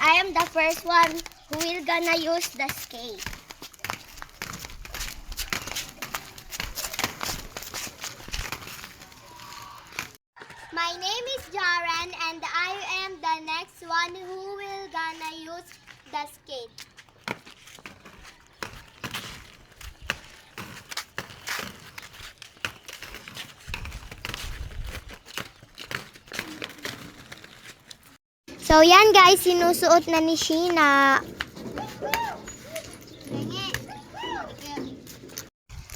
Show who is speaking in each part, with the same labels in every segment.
Speaker 1: I am the first one who will gonna use the skate. My name is Jaren and I am the next one who will gonna use the skate. So yan guys, sinusuot na ni Sheena.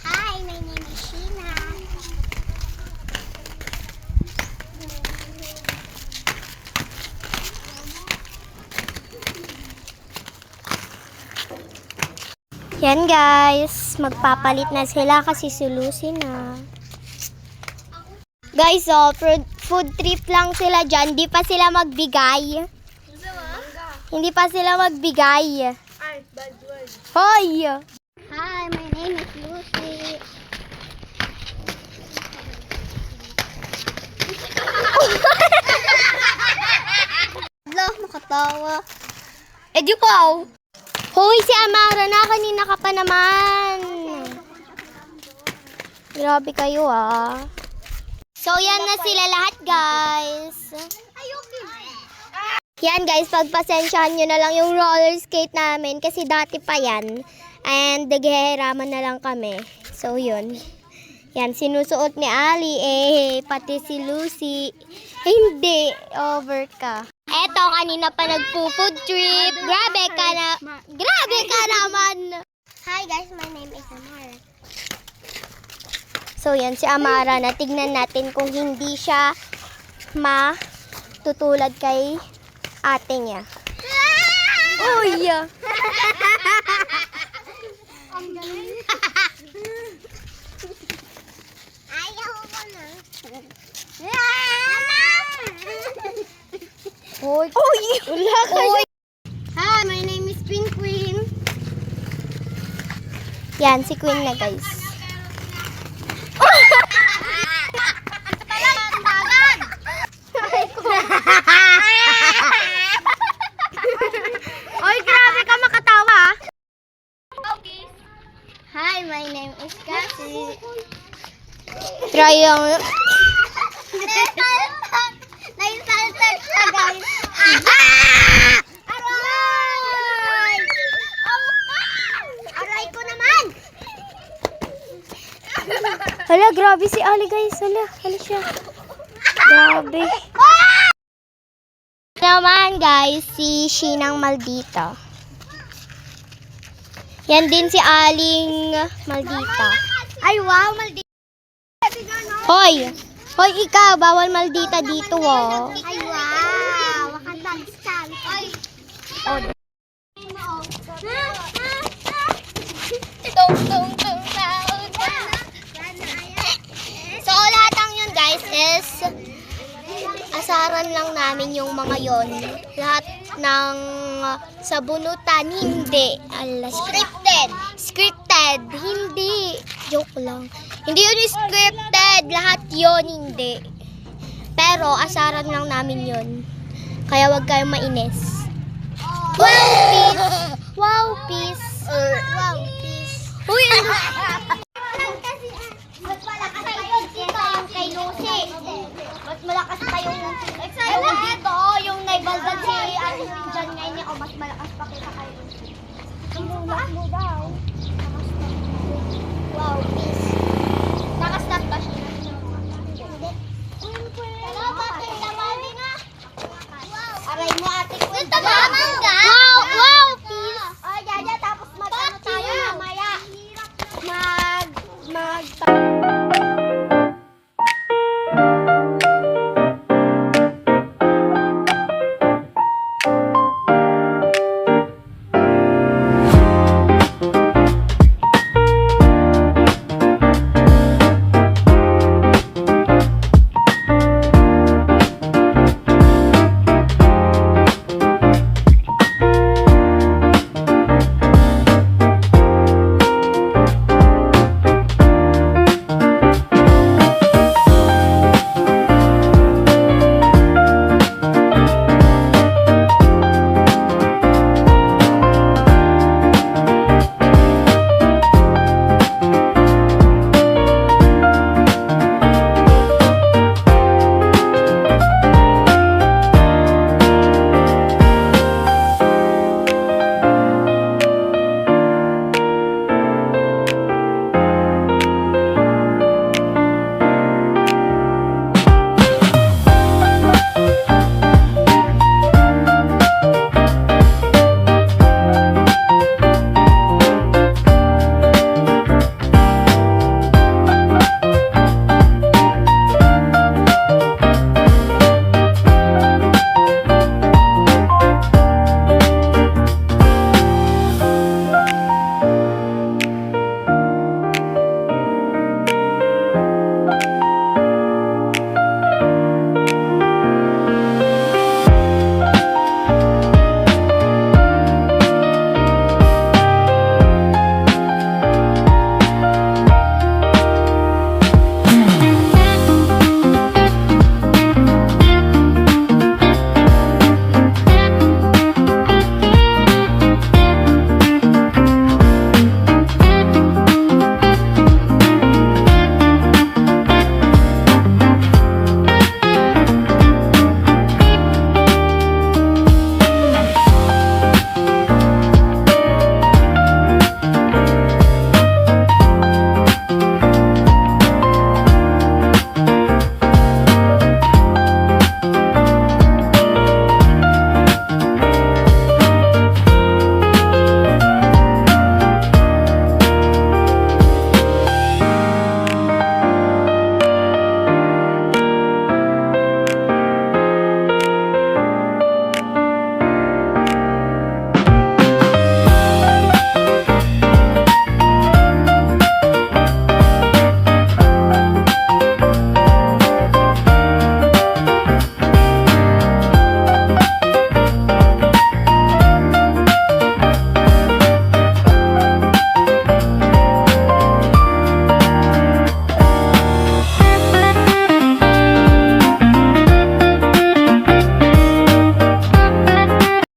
Speaker 1: Hi, my name is Sheena. Yan guys, magpapalit na sila kasi sulusin na. Guys, food trip lang sila dyan. Hindi pa sila magbigay. Hindi pa sila magbigay.
Speaker 2: Ay, bad word.
Speaker 1: Hoy! Hi, my name is Lucy. Hala, makatawa. Di ko. Hoy, si Amara na. Kanina ka pa naman. Grabe kayo ah. So, yan na sila lahat, guys. Yan, guys. Pagpasensyahan nyo na lang yung roller skate namin kasi dati pa yan. And, naghihiraman na lang kami. So, yun. Yan, sinusuot ni Ali, pati si Lucy. Hindi, over ka. Eto, kanina pa nagpo-food trip. Grabe ka na. Grabe ka naman. Hi, guys. My name is Amara. So, yan si Amara na tignan natin kung hindi siya matutulad kay ate niya. Uy! Ang galing. Ayaw ko na. Uy! Uy! Wala kayo. Hi, my name is Queen. Yan, si Queen na guys. Oy, grabe ka makatawa. Hi, my name is Cassie. Try yung... Naisaltag siya, guys. Aray! Aray ko naman! Hala, grabe si Ali, guys. Hala siya. Grabe. Naman guys, si Shinang Maldita. Yan din si Aling Maldita. Ay wow, Maldita. Hoy! Hoy ikaw, bawal Maldita dito oh. Ay wow, makatagsan. Ay. Oh. So lahat ng yun guys is asaran lang namin yung mga yon. Lahat ng sabunutan, hindi. Scripted. Hindi. Joke lang. Hindi yun scripted. Lahat yon hindi. Pero, asaran lang namin yon. Kaya wag kayong mainis. Wow, peace. Wow, peace. Uy, ano? Kay Lucy. Mas malakas pa yung dito, yung naibaldan si Alvin dyan ngayon niya. O, mas malakas pa kita kayo. Inulas mo daw. Wow, peace. Nakastop ba siya? Hindi. Hello, pati naman na. Aray mo, ate ko. Tamaman ka? Wow, peace. Ay, yaya, tapos mag-ano tayo mamaya.